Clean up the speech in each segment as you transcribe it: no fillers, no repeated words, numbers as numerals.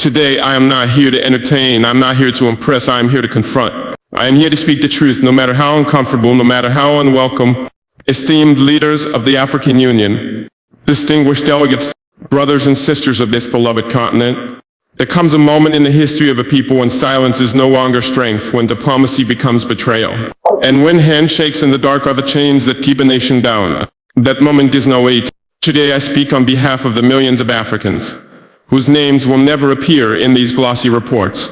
Today, I am not here to entertain, I'm not here to impress, I am here to confront. I am here to speak the truth, no matter how uncomfortable, no matter how unwelcome. Esteemed leaders of the African Union, distinguished delegates, brothers and sisters of this beloved continent, there comes a moment in the history of a people when silence is no longer strength, when diplomacy becomes betrayal, and when handshakes in the dark are the chains that keep a nation down. That moment is now late. Today I speak on behalf of the millions of Africans, whose names will never appear in these glossy reports,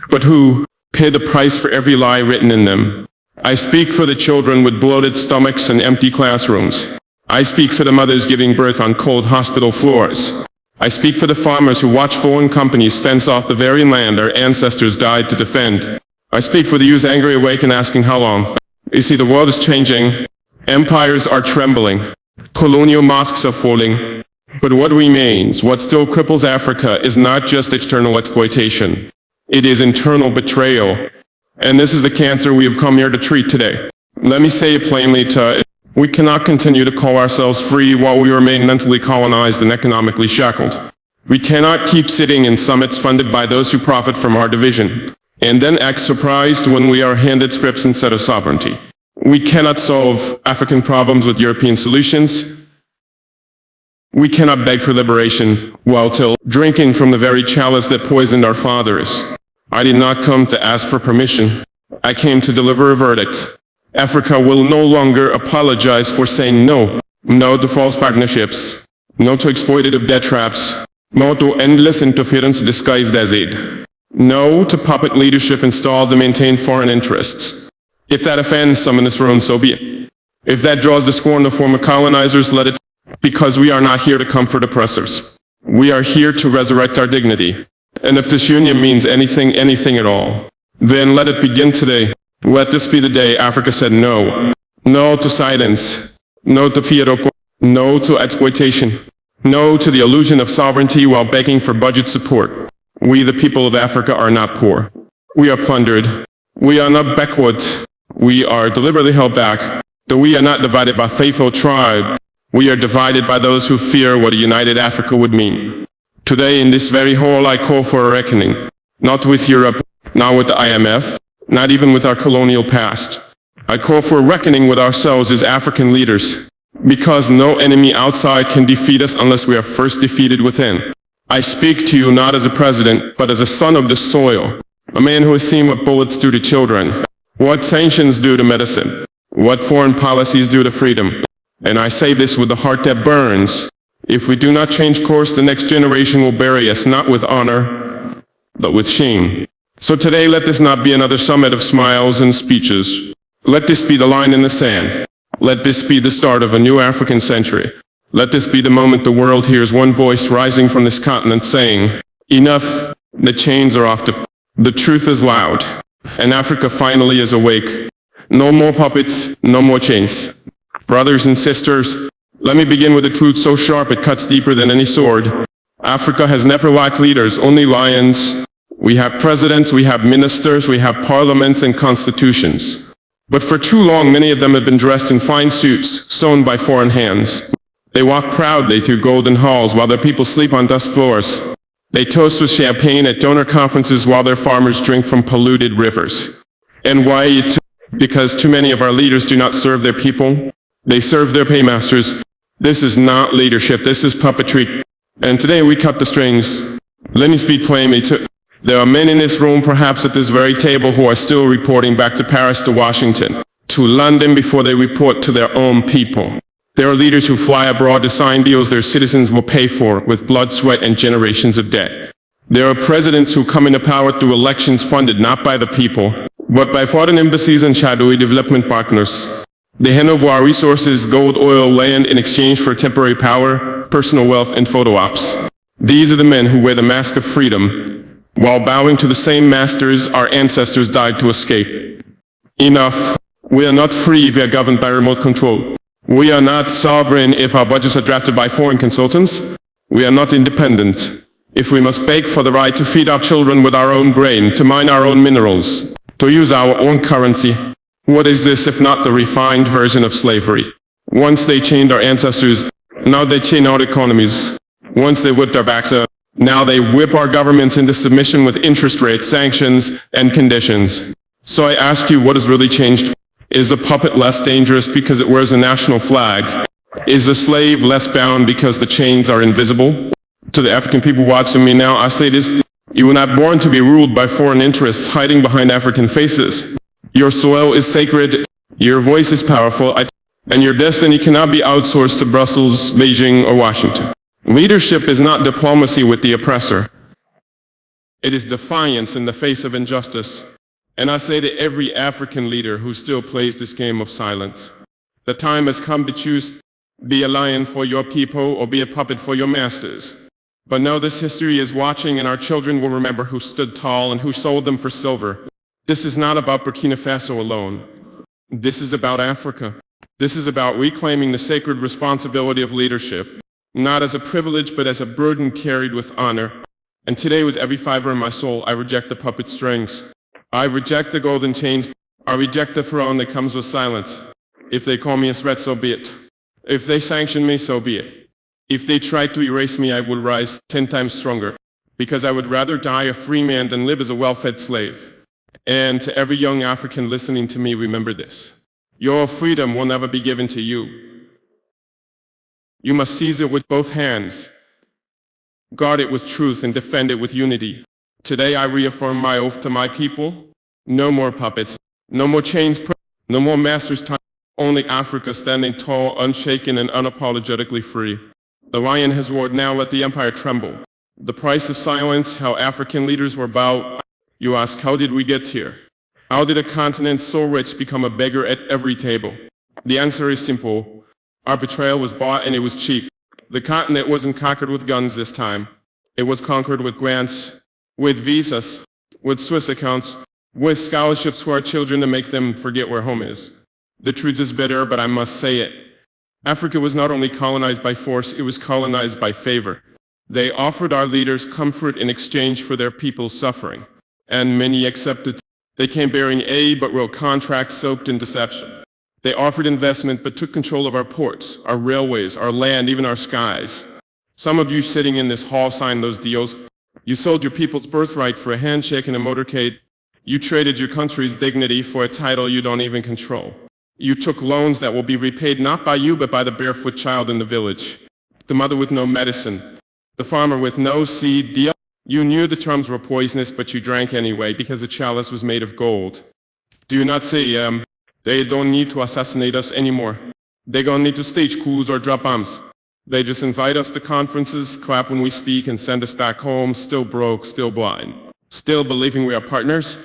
but who pay the price for every lie written in them. I speak for the children with bloated stomachs and empty classrooms. I speak for the mothers giving birth on cold hospital floors. I speak for the farmers who watch foreign companies fence off the very land our ancestors died to defend. I speak for the youth angry awake and asking how long. You see, the world is changing. Empires are trembling. Colonial masks are falling. But what remains, what still cripples Africa, is not just external exploitation. It is internal betrayal. And this is the cancer we have come here to treat today. Let me say it plainly, we cannot continue to call ourselves free while we remain mentally colonized and economically shackled. We cannot keep sitting in summits funded by those who profit from our division, and then act surprised when we are handed scripts instead of sovereignty. We cannot solve African problems with European solutions. We cannot beg for liberation while still drinking from the very chalice that poisoned our fathers. I did not come to ask for permission. I came to deliver a verdict. Africa will no longer apologize for saying no. No to false partnerships. No to exploitative debt traps. No to endless interference disguised as aid. No to puppet leadership installed to maintain foreign interests. If that offends some in this room, so be it. If that draws the scorn of former colonizers, let it, because we are not here to comfort oppressors. We are here to resurrect our dignity. And if this union means anything at all, then let it begin today. Let this be the day Africa said no. No to silence. No to fiat. No to exploitation. No to the illusion of sovereignty while begging for budget support. We, the people of Africa, are not poor. We are plundered. We are not backward. We are deliberately held back. Though we are not divided by faith or tribe, we are divided by those who fear what a united Africa would mean. Today, in this very hall, I call for a reckoning. Not with Europe, not with the IMF, not even with our colonial past. I call for a reckoning with ourselves as African leaders, because no enemy outside can defeat us unless we are first defeated within. I speak to you not as a president, but as a son of the soil, a man who has seen what bullets do to children, what sanctions do to medicine, what foreign policies do to freedom. And I say this with a heart that burns. If we do not change course, the next generation will bury us not with honor, but with shame. So today, let this not be another summit of smiles and speeches. Let this be the line in the sand. Let this be the start of a new African century. Let this be the moment the world hears one voice rising from this continent saying, enough, the chains are off. The truth is loud, and Africa finally is awake. No more puppets, no more chains. Brothers and sisters, let me begin with a truth so sharp it cuts deeper than any sword. Africa has never lacked leaders, only lions. We have presidents, we have ministers, we have parliaments and constitutions. But for too long, many of them have been dressed in fine suits, sewn by foreign hands. They walk proudly through golden halls while their people sleep on dust floors. They toast with champagne at donor conferences while their farmers drink from polluted rivers. And why? Because too many of our leaders do not serve their people. They serve their paymasters. This is not leadership, this is puppetry. And today we cut the strings. Let me speak plainly. There are men in this room, perhaps at this very table, who are still reporting back to Paris, to Washington, to London before they report to their own people. There are leaders who fly abroad to sign deals their citizens will pay for with blood, sweat, and generations of debt. There are presidents who come into power through elections funded not by the people, but by foreign embassies and shadowy development partners. They hand over our resources, gold, oil, land, in exchange for temporary power, personal wealth, and photo ops. These are the men who wear the mask of freedom, while bowing to the same masters our ancestors died to escape. Enough. We are not free if we are governed by remote control. We are not sovereign if our budgets are drafted by foreign consultants. We are not independent if we must beg for the right to feed our children with our own grain, to mine our own minerals, to use our own currency. What is this if not the refined version of slavery? Once they chained our ancestors, now they chain our economies. Once they whipped our backs, Now they whip our governments into submission with interest rates, sanctions, and conditions. So I ask you, what has really changed? Is a puppet less dangerous because it wears a national flag? Is a slave less bound because the chains are invisible? To the African people watching me now, I say this: you were not born to be ruled by foreign interests hiding behind African faces. Your soil is sacred, your voice is powerful, and your destiny cannot be outsourced to Brussels, Beijing, or Washington. Leadership is not diplomacy with the oppressor. It is defiance in the face of injustice. And I say to every African leader who still plays this game of silence, the time has come to choose: be a lion for your people or be a puppet for your masters. But know this: history is watching, and our children will remember who stood tall and who sold them for silver. This is not about Burkina Faso alone. This is about Africa. This is about reclaiming the sacred responsibility of leadership, not as a privilege but as a burden carried with honor. And today, with every fiber in my soul, I reject the puppet strings. I reject the golden chains. I reject the throne that comes with silence. If they call me a threat, so be it. If they sanction me, so be it. If they try to erase me, I would rise 10 times stronger, because I would rather die a free man than live as a well-fed slave. And to every young African listening to me, remember this: your freedom will never be given to you. You must seize it with both hands, guard it with truth, and defend it with unity. Today I reaffirm my oath to my people: no more puppets, no more chains, no more masters' time. Only Africa standing tall, unshaken, and unapologetically free. The lion has roared, now let the empire tremble. The price of silence: how African leaders were bowed. You ask, how did we get here? How did a continent so rich become a beggar at every table? The answer is simple: our betrayal was bought, and it was cheap. The continent wasn't conquered with guns this time. It was conquered with grants, with visas, with Swiss accounts, with scholarships for our children to make them forget where home is. The truth is bitter, but I must say it. Africa was not only colonized by force, it was colonized by favor. They offered our leaders comfort in exchange for their people's suffering, and many accepted. They came bearing aid but wrote contracts soaked in deception. They offered investment but took control of our ports, our railways, our land, even our skies. Some of you sitting in this hall signed those deals. You sold your people's birthright for a handshake and a motorcade. You traded your country's dignity for a title you don't even control. You took loans that will be repaid not by you but by the barefoot child in the village, the mother with no medicine, the farmer with no seed deal. You knew the terms were poisonous, but you drank anyway because the chalice was made of gold. Do you not say, they don't need to assassinate us anymore? They don't need to stage coups or drop bombs. They just invite us to conferences, clap when we speak, and send us back home, still broke, still blind, still believing we are partners.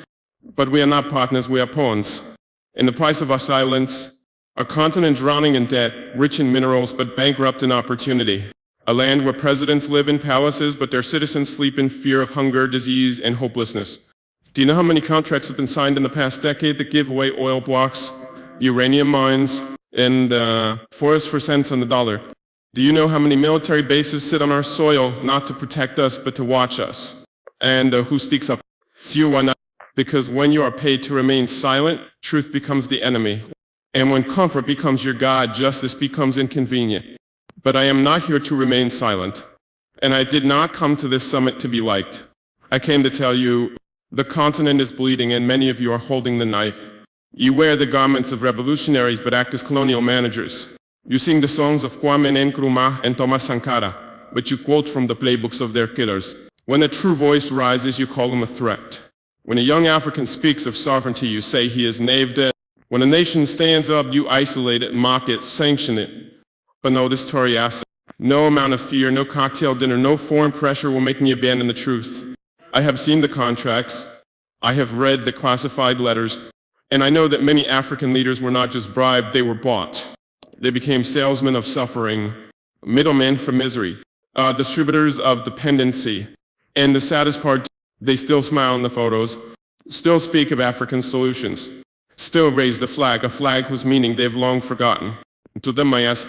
But we are not partners, we are pawns. In the price of our silence, a continent drowning in debt, rich in minerals but bankrupt in opportunity. A land where presidents live in palaces but their citizens sleep in fear of hunger, disease, and hopelessness. Do you know how many contracts have been signed in the past decade that give away oil blocks, uranium mines, and forests for cents on the dollar? Do you know how many military bases sit on our soil, not to protect us but to watch us? And who speaks up? Few are not. Because when you are paid to remain silent, truth becomes the enemy. And when comfort becomes your God, justice becomes inconvenient. But I am not here to remain silent. And I did not come to this summit to be liked. I came to tell you, the continent is bleeding and many of you are holding the knife. You wear the garments of revolutionaries but act as colonial managers. You sing the songs of Kwame Nkrumah and Thomas Sankara, but you quote from the playbooks of their killers. When a true voice rises, you call him a threat. When a young African speaks of sovereignty, you say he is knave-dead. When a nation stands up, you isolate it, mock it, sanction it. But no, this Tory asset, no amount of fear, no cocktail dinner, no foreign pressure will make me abandon the truth. I have seen the contracts, I have read the classified letters, and I know that many African leaders were not just bribed, they were bought. They became salesmen of suffering, middlemen for misery, distributors of dependency. And the saddest part, they still smile in the photos, still speak of African solutions, still raise the flag, a flag whose meaning they've long forgotten. And to them I ask,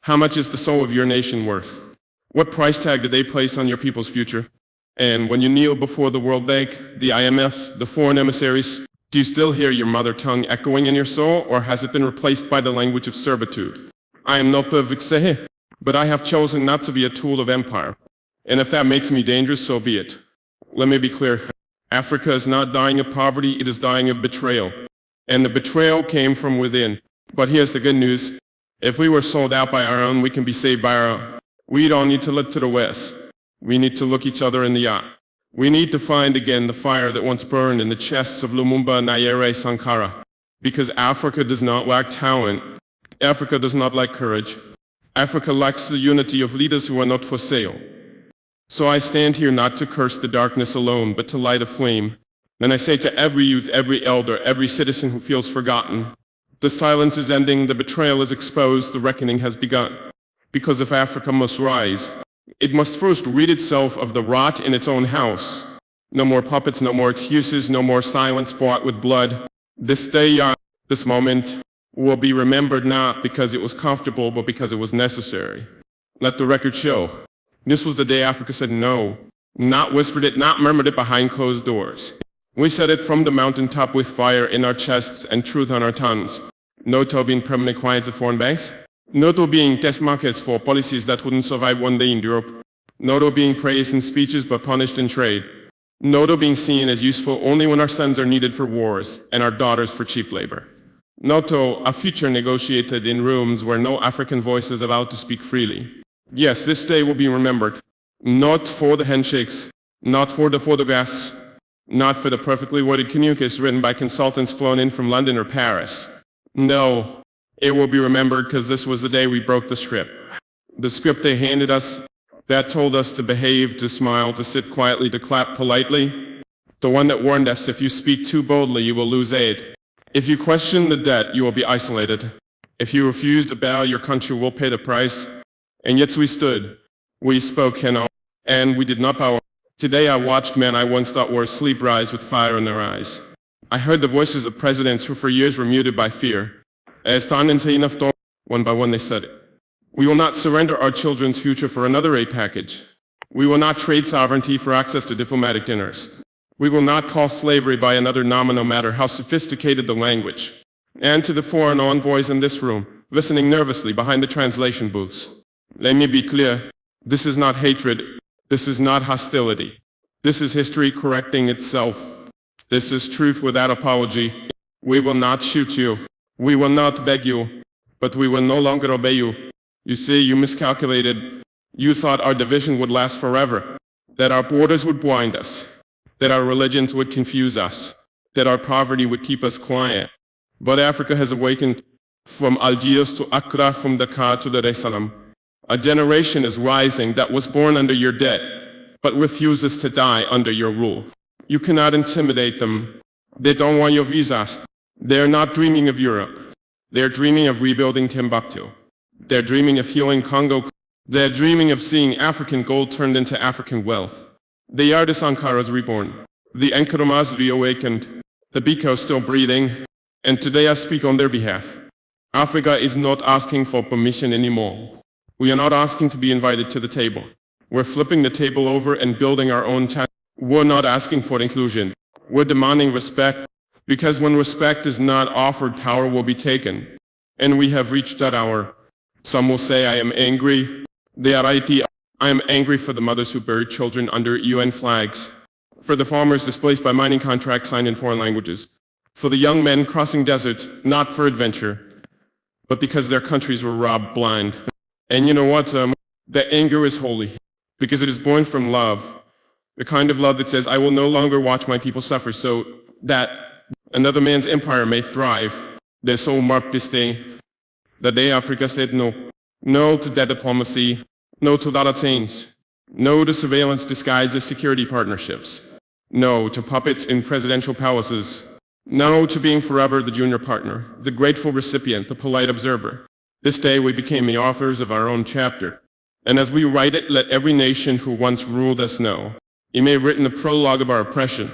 how much is the soul of your nation worth? What price tag did they place on your people's future? And when you kneel before the World Bank, the IMF, the foreign emissaries, do you still hear your mother tongue echoing in your soul, or has it been replaced by the language of servitude? I am not perfect, but I have chosen not to be a tool of empire. And if that makes me dangerous, so be it. Let me be clear. Africa is not dying of poverty, it is dying of betrayal. And the betrayal came from within. But here's the good news. If we were sold out by our own, we can be saved by our own. We don't need to look to the west. We need to look each other in the eye. We need to find again the fire that once burned in the chests of Lumumba, Nyerere, Sankara. Because Africa does not lack talent. Africa does not lack courage. Africa lacks the unity of leaders who are not for sale. So I stand here not to curse the darkness alone, but to light a flame. And I say to every youth, every elder, every citizen who feels forgotten, the silence is ending, the betrayal is exposed, the reckoning has begun. Because if Africa must rise, it must first rid itself of the rot in its own house. No more puppets, no more excuses, no more silence bought with blood. This day, this moment, will be remembered not because it was comfortable, but because it was necessary. Let the record show. This was the day Africa said no, not whispered it, not murmured it behind closed doors. We said it from the mountaintop with fire in our chests and truth on our tongues. No to being permanent clients of foreign banks. No to being test markets for policies that wouldn't survive one day in Europe. No to being praised in speeches but punished in trade. No to being seen as useful only when our sons are needed for wars and our daughters for cheap labor. No to a future negotiated in rooms where no African voice is allowed to speak freely. Yes, this day will be remembered. Not for the handshakes, not for the photographs, not for the perfectly worded communiques written by consultants flown in from London or Paris. No, it will be remembered because this was the day we broke the script. The script they handed us that told us to behave, to smile, to sit quietly, to clap politely. The one that warned us if you speak too boldly, you will lose aid. If you question the debt, you will be isolated. If you refuse to bow, your country will pay the price. And yet we stood, we spoke, and we did not bow. Today I watched men I once thought were asleep rise with fire in their eyes. I heard the voices of presidents who for years were muted by fear. As one by one they said it. We will not surrender our children's future for another aid package. We will not trade sovereignty for access to diplomatic dinners. We will not call slavery by another nomen, no matter how sophisticated the language. And to the foreign envoys in this room, listening nervously behind the translation booths. Let me be clear, this is not hatred, this is not hostility. This is history correcting itself. This is truth without apology. We will not shoot you, we will not beg you, but we will no longer obey you. You see, you miscalculated. You thought our division would last forever, that our borders would blind us, that our religions would confuse us, that our poverty would keep us quiet. But Africa has awakened from Algiers to Accra, from Dakar to Dar es Salaam. A generation is rising that was born under your debt, but refuses to die under your rule. You cannot intimidate them. They don't want your visas. They're not dreaming of Europe. They're dreaming of rebuilding Timbuktu. They're dreaming of healing Congo. They're dreaming of seeing African gold turned into African wealth. The Yarda Sankaras reborn. The Nkrumahs reawakened. The Biko still breathing. And today I speak on their behalf. Africa is not asking for permission anymore. We are not asking to be invited to the table. We're flipping the table over and building our own table. We're not asking for inclusion. We're demanding respect, because when respect is not offered, power will be taken. And we have reached that hour. Some will say, I am angry. I am angry for the mothers who buried children under UN flags, for the farmers displaced by mining contracts signed in foreign languages, for the young men crossing deserts, not for adventure, but because their countries were robbed blind. And you know what? That anger is holy, because it is born from love, the kind of love that says, I will no longer watch my people suffer so that another man's empire may thrive. They so marked this day. The day Africa said no. No to debt diplomacy. No to dollar chains. No to surveillance disguised as security partnerships. No to puppets in presidential palaces. No to being forever the junior partner, the grateful recipient, the polite observer. This day we became the authors of our own chapter. And as we write it, let every nation who once ruled us know. You may have written the prologue of our oppression,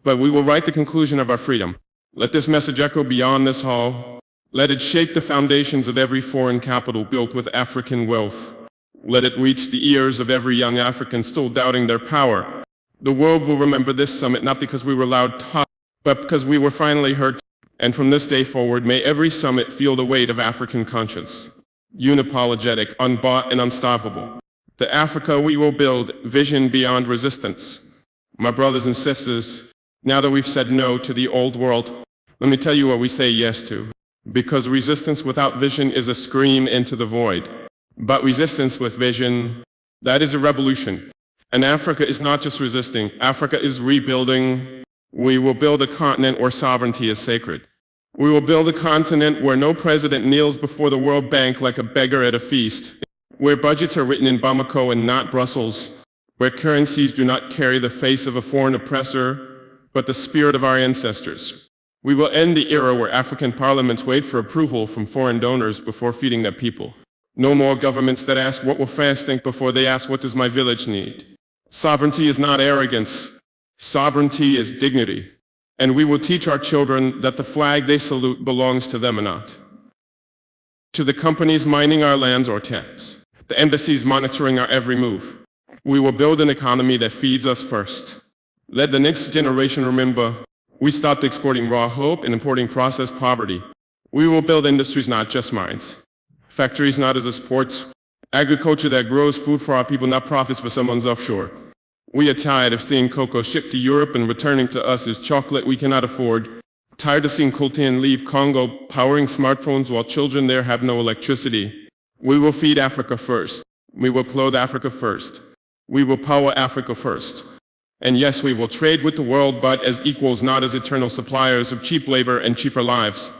but we will write the conclusion of our freedom. Let this message echo beyond this hall. Let it shake the foundations of every foreign capital built with African wealth. Let it reach the ears of every young African still doubting their power. The world will remember this summit not because we were loud talk, but because we were finally heard. And from this day forward, may every summit feel the weight of African conscience. Unapologetic, unbought, and unstoppable. The Africa we will build, vision beyond resistance. My brothers and sisters, now that we've said no to the old world, let me tell you what we say yes to. Because resistance without vision is a scream into the void. But resistance with vision, that is a revolution. And Africa is not just resisting, Africa is rebuilding. We will build a continent where sovereignty is sacred. We will build a continent where no president kneels before the World Bank like a beggar at a feast, where budgets are written in Bamako and not Brussels, where currencies do not carry the face of a foreign oppressor, but the spirit of our ancestors. We will end the era where African parliaments wait for approval from foreign donors before feeding their people. No more governments that ask what will France think before they ask what does my village need. Sovereignty is not arrogance. Sovereignty is dignity. And we will teach our children that the flag they salute belongs to them and not to the companies mining our lands or tax, the embassies monitoring our every move. We will build an economy that feeds us first. Let the next generation remember, we stopped exporting raw hope and importing processed poverty. We will build industries, not just mines. Factories not as a sports. Agriculture that grows food for our people, not profits for someone's offshore. We are tired of seeing cocoa shipped to Europe and returning to us as chocolate we cannot afford. Tired of seeing coltan leave Congo powering smartphones while children there have no electricity. We will feed Africa first. We will clothe Africa first. We will power Africa first. And yes, we will trade with the world, but as equals, not as eternal suppliers of cheap labor and cheaper lives.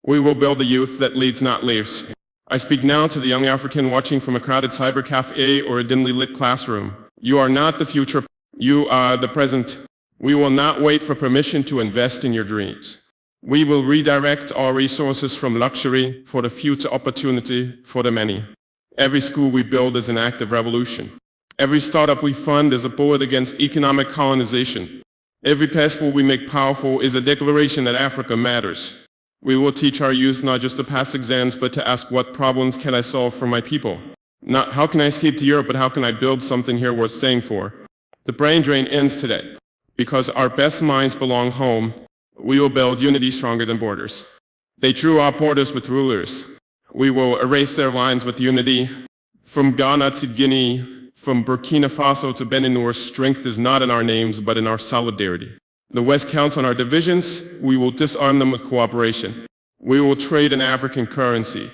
We will build a youth that leads, not leaves. I speak now to the young African watching from a crowded cyber cafe or a dimly lit classroom. You are not the future, you are the present. We will not wait for permission to invest in your dreams. We will redirect our resources from luxury for the future opportunity for the many. Every school we build is an act of revolution. Every startup we fund is a bullet against economic colonization. Every passport we make powerful is a declaration that Africa matters. We will teach our youth not just to pass exams, but to ask what problems can I solve for my people. Not how can I escape to Europe, but how can I build something here worth staying for? The brain drain ends today. Because our best minds belong home, we will build unity stronger than borders. They drew our borders with rulers. We will erase their lines with unity. From Ghana to Guinea, from Burkina Faso to Benin, strength is not in our names, but in our solidarity. The West counts on our divisions. We will disarm them with cooperation. We will trade in African currency.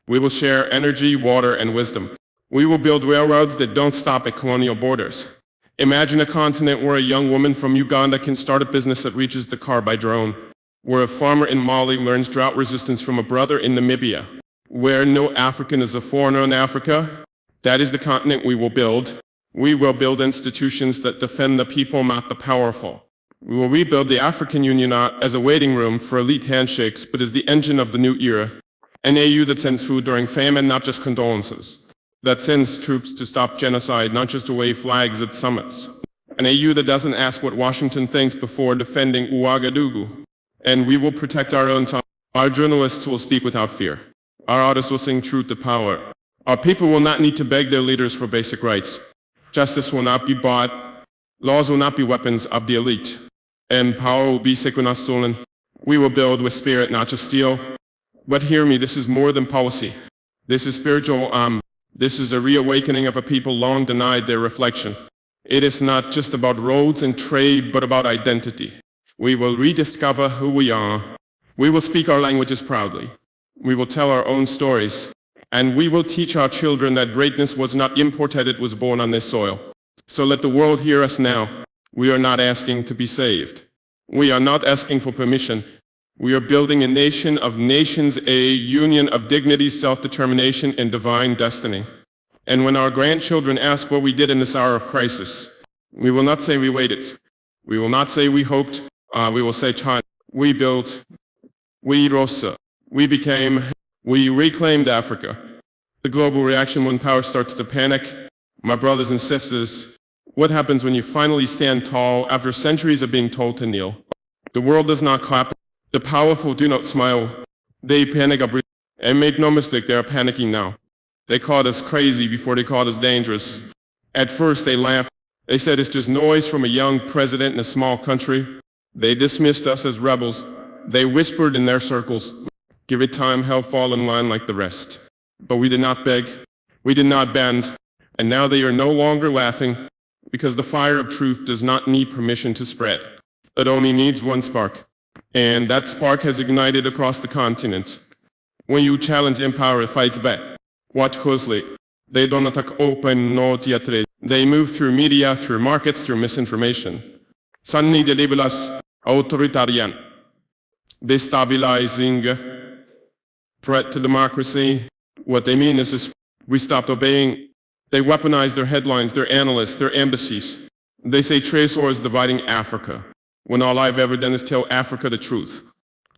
We will share energy, water, and wisdom. We will build railroads that don't stop at colonial borders. Imagine a continent where a young woman from Uganda can start a business that reaches the car by drone, where a farmer in Mali learns drought resistance from a brother in Namibia, where no African is a foreigner in Africa. That is the continent we will build. We will build institutions that defend the people, not the powerful. We will rebuild the African Union not as a waiting room for elite handshakes, but as the engine of the new era. An AU that sends food during famine, not just condolences. That sends troops to stop genocide, not just to wave flags at summits. An AU that doesn't ask what Washington thinks before defending Ouagadougou. And we will protect our own time. Our journalists will speak without fear. Our artists will sing truth to power. Our people will not need to beg their leaders for basic rights. Justice will not be bought. Laws will not be weapons of the elite. And power will be sacred, not stolen. We will build with spirit, not just steel. But hear me, this is more than policy. This is spiritual. This is a reawakening of a people long denied their reflection. It is not just about roads and trade, but about identity. We will rediscover who we are. We will speak our languages proudly. We will tell our own stories. And we will teach our children that greatness was not imported, it was born on this soil. So let the world hear us now. We are not asking to be saved. We are not asking for permission. We are building a nation of nations, a union of dignity, self-determination, and divine destiny. And when our grandchildren ask what we did in this hour of crisis, we will not say we waited. We will not say we hoped. We will say, China, we built, we rose, we became, we reclaimed Africa. The global reaction when power starts to panic. My brothers and sisters, what happens when you finally stand tall after centuries of being told to kneel? The world does not clap. The powerful do not smile. They panic up. And make no mistake, they are panicking now. They called us crazy before they called us dangerous. At first they laughed. They said it's just noise from a young president in a small country. They dismissed us as rebels. They whispered in their circles, give it time, hell fall in line like the rest. But we did not beg. We did not bend. And now they are no longer laughing, because the fire of truth does not need permission to spread. It only needs one spark. And that spark has ignited across the continent. When you challenge empire, it fights back. Watch closely. They don't attack open, no teatre. They move through media, through markets, through misinformation. Suddenly they label us authoritarian, destabilizing, threat to democracy. What they mean is we stopped obeying. They weaponize their headlines, their analysts, their embassies. They say Traoré is dividing Africa, when all I've ever done is tell Africa the truth.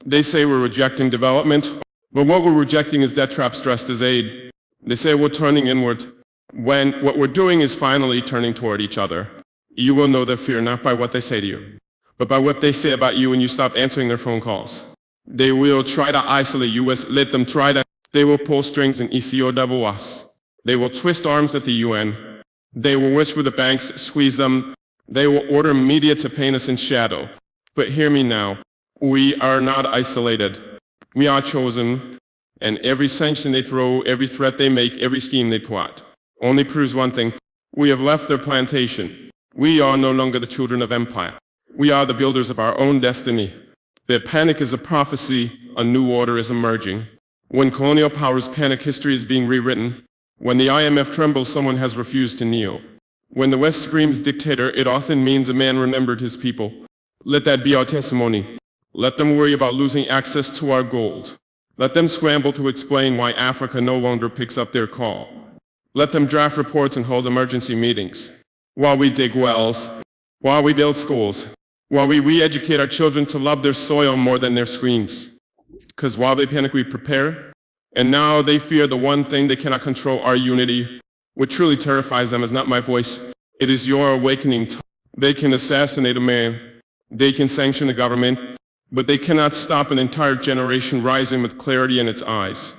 They say we're rejecting development, but what we're rejecting is debt traps dressed as aid. They say we're turning inward, when what we're doing is finally turning toward each other. You will know their fear not by what they say to you, but by what they say about you when you stop answering their phone calls. They will try to isolate you, let them try to. They will pull strings in ECOWAS. They will twist arms at the UN. They will whisper the banks, squeeze them. They will order media to paint us in shadow. But hear me now. We are not isolated. We are chosen. And every sanction they throw, every threat they make, every scheme they plot, only proves one thing. We have left their plantation. We are no longer the children of empire. We are the builders of our own destiny. Their panic is a prophecy. A new order is emerging. When colonial powers panic, history is being rewritten. When the IMF trembles, someone has refused to kneel. When the West screams dictator, it often means a man remembered his people. Let that be our testimony. Let them worry about losing access to our gold. Let them scramble to explain why Africa no longer picks up their call. Let them draft reports and hold emergency meetings. While we dig wells, while we build schools, while we re-educate our children to love their soil more than their screens. Because while they panic, we prepare. And now they fear the one thing they cannot control, our unity. What truly terrifies them is not my voice. It is your awakening. They can assassinate a man. They can sanction a government. But they cannot stop an entire generation rising with clarity in its eyes.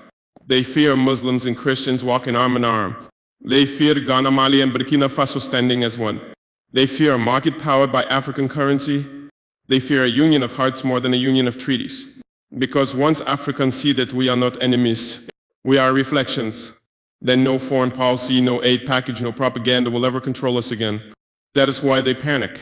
They fear Muslims and Christians walking arm in arm. They fear Ghana, Mali, and Burkina Faso standing as one. They fear a market powered by African currency. They fear a union of hearts more than a union of treaties. Because once Africans see that we are not enemies, we are reflections, then no foreign policy, no aid package, no propaganda will ever control us again. That is why they panic.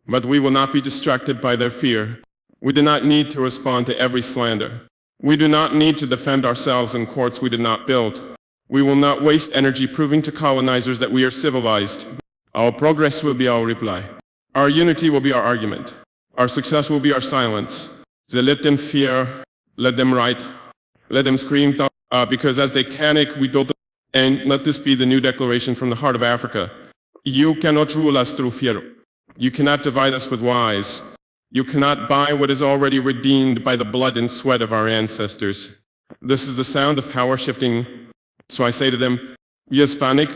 But we will not be distracted by their fear. We do not need to respond to every slander. We do not need to defend ourselves in courts we did not build. We will not waste energy proving to colonizers that we are civilized. Our progress will be our reply. Our unity will be our argument. Our success will be our silence. So let them fear, let them write, let them scream, because as they panic, we build them. And let this be the new declaration from the heart of Africa. You cannot rule us through fear. You cannot divide us with lies. You cannot buy what is already redeemed by the blood and sweat of our ancestors. This is the sound of power shifting. So I say to them, yes, panic,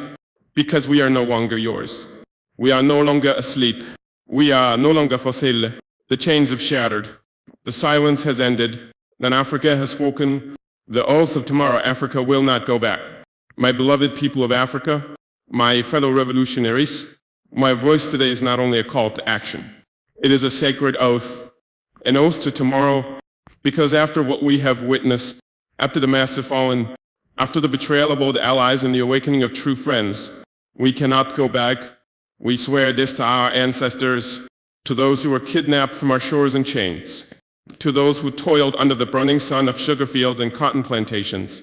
because we are no longer yours. We are no longer asleep. We are no longer fossil. The chains have shattered. The silence has ended. Then Africa has woken. The oath of tomorrow, Africa will not go back. My beloved people of Africa, my fellow revolutionaries, my voice today is not only a call to action. It is a sacred oath, an oath to tomorrow, because after what we have witnessed, after the massive fallen, after the betrayal of old allies and the awakening of true friends, we cannot go back. We swear this to our ancestors, to those who were kidnapped from our shores in chains, to those who toiled under the burning sun of sugar fields and cotton plantations,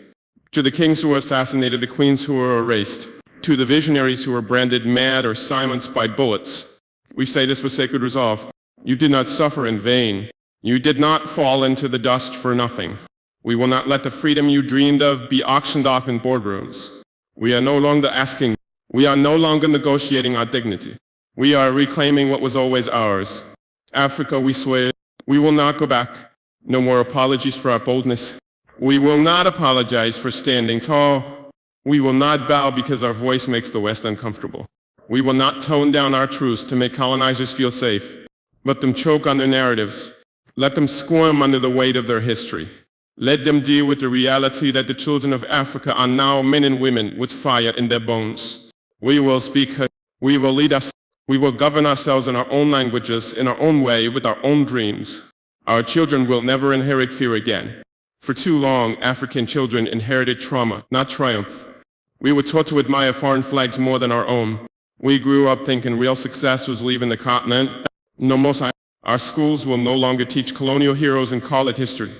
to the kings who were assassinated, the queens who were erased, to the visionaries who were branded mad or silenced by bullets. We say this with sacred resolve. You did not suffer in vain. You did not fall into the dust for nothing. We will not let the freedom you dreamed of be auctioned off in boardrooms. We are no longer asking. We are no longer negotiating our dignity. We are reclaiming what was always ours. Africa, we swear, we will not go back. No more apologies for our boldness. We will not apologize for standing tall. We will not bow because our voice makes the West uncomfortable. We will not tone down our truths to make colonizers feel safe. Let them choke on their narratives. Let them squirm under the weight of their history. Let them deal with the reality that the children of Africa are now men and women with fire in their bones. We will speak, we will lead us, we will govern ourselves in our own languages, in our own way, with our own dreams. Our children will never inherit fear again. For too long, African children inherited trauma, not triumph. We were taught to admire foreign flags more than our own. We grew up thinking real success was leaving the continent. No more science. Our schools will no longer teach colonial heroes and call it history.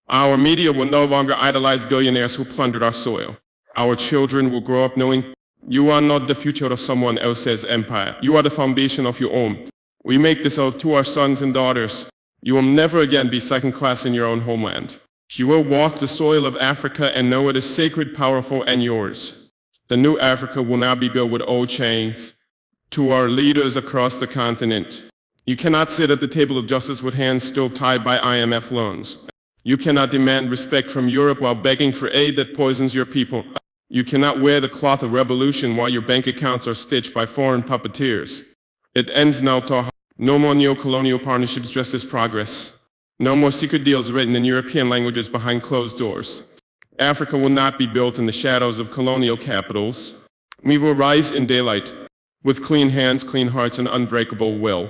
Our media will no longer idolize billionaires who plundered our soil. Our children will grow up knowing you are not the future of someone else's empire. You are the foundation of your own. We make this oath to our sons and daughters. You will never again be second class in your own homeland. You will walk the soil of Africa and know it is sacred, powerful, and yours. The new Africa will not be built with old chains. To our leaders across the continent, you cannot sit at the table of justice with hands still tied by IMF loans. You cannot demand respect from Europe while begging for aid that poisons your people. You cannot wear the cloth of revolution while your bank accounts are stitched by foreign puppeteers. It ends now, Taha. No more neo-colonial partnerships dressed as progress. No more secret deals written in European languages behind closed doors. Africa will not be built in the shadows of colonial capitals. We will rise in daylight, with clean hands, clean hearts, and unbreakable will.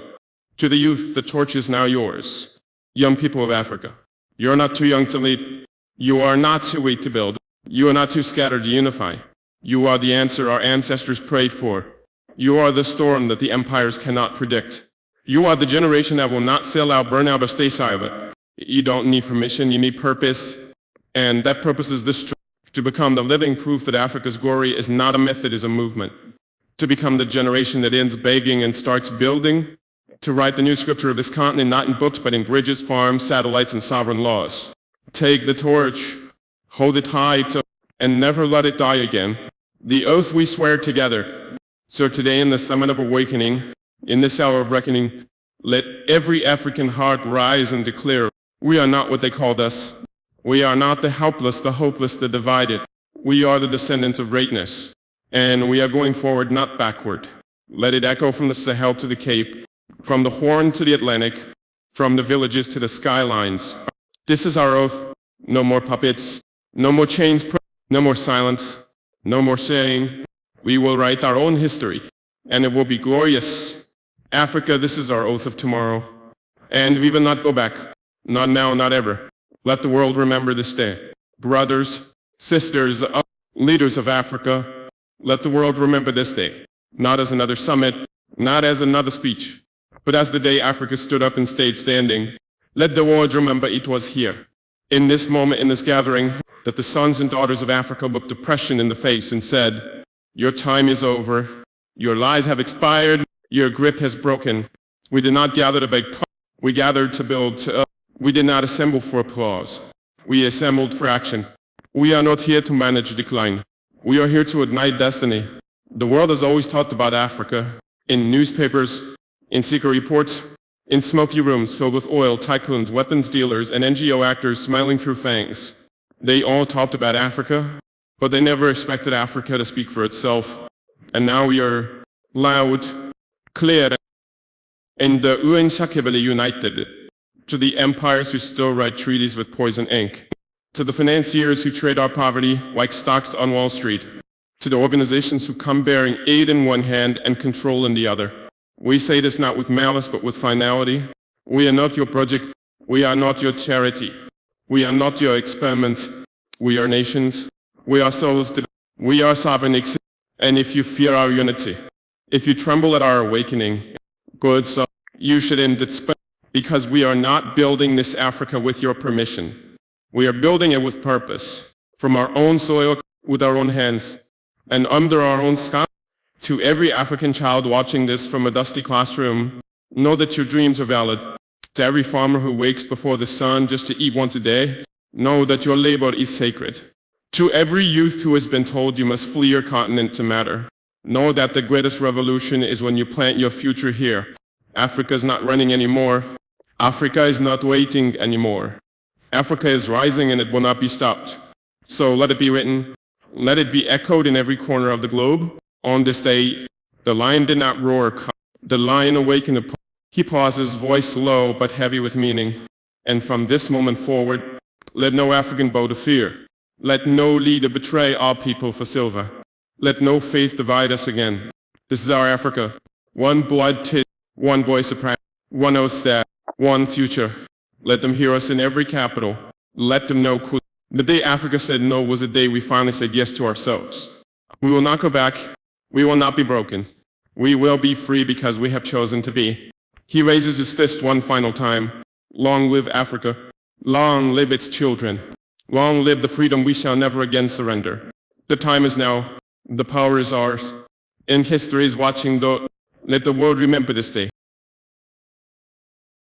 To the youth, the torch is now yours. Young people of Africa, you're not too young to lead. You are not too weak to build. You are not too scattered to unify. You are the answer our ancestors prayed for. You are the storm that the empires cannot predict. You are the generation that will not sell out, burn out, or stay silent. You don't need permission, you need purpose. And that purpose is this: to become the living proof that Africa's glory is not a myth, it is a movement. To become the generation that ends begging and starts building. To write the new scripture of this continent not in books but in bridges, farms, satellites, and sovereign laws. Take the torch, hold it high, and never let it die again. The oath we swear together. So today, in the summit of awakening, in this hour of reckoning, let every African heart rise and declare, we are not what they called us. We are not the helpless, the hopeless, the divided. We are the descendants of greatness. And we are going forward, not backward. Let it echo from the Sahel to the Cape, from the Horn to the Atlantic, from the villages to the skylines. This is our oath. No more puppets, no more chains, no more silence, no more saying. We will write our own history, and it will be glorious. Africa, this is our oath of tomorrow. And we will not go back. Not now, not ever. Let the world remember this day. Brothers, sisters, leaders of Africa, let the world remember this day. Not as another summit, not as another speech, but as the day Africa stood up and stayed standing. Let the world remember it was here, in this moment, in this gathering, that the sons and daughters of Africa looked oppression in the face and said, your time is over, your lies have expired, your grip has broken. We did not gather to beg pardon, we gathered to build, we did not assemble for applause. We assembled for action. We are not here to manage decline. We are here to ignite destiny. The world has always talked about Africa, in newspapers, in secret reports, in smoky rooms filled with oil tycoons, weapons dealers, and NGO actors smiling through fangs. They all talked about Africa, but they never expected Africa to speak for itself. And now we are loud, clear, and unshakeably united. To the empires who still write treaties with poison ink. To the financiers who trade our poverty like stocks on Wall Street. To the organizations who come bearing aid in one hand and control in the other. We say this not with malice but with finality. We are not your project. We are not your charity. We are not your experiment. We are nations. We are souls. We are sovereign. And if you fear our unity, if you tremble at our awakening, good soul, you should end it. Because we are not building this Africa with your permission. We are building it with purpose, from our own soil, with our own hands, and under our own sky. To every African child watching this from a dusty classroom, know that your dreams are valid. To every farmer who wakes before the sun just to eat once a day, know that your labor is sacred. To every youth who has been told you must flee your continent to matter, know that the greatest revolution is when you plant your future here. Africa is not running anymore. Africa is not waiting anymore. Africa is rising and it will not be stopped. So let it be written, let it be echoed in every corner of the globe. On this day, the lion did not roar, the lion awakened. He pauses, voice low but heavy with meaning. And from this moment forward, let no African bow to fear. Let no leader betray our people for silver. Let no faith divide us again. This is our Africa. One blood, one voice of pride, one oath staff. One future. Let them hear us in every capital. Let them know the day Africa said no was the day we finally said yes to ourselves. We will not go back. We will not be broken. We will be free because we have chosen to be. He raises his fist one final time. Long live Africa. Long live its children. Long live the freedom we shall never again surrender. The time is now. The power is ours. And history is watching. Let the world remember this day.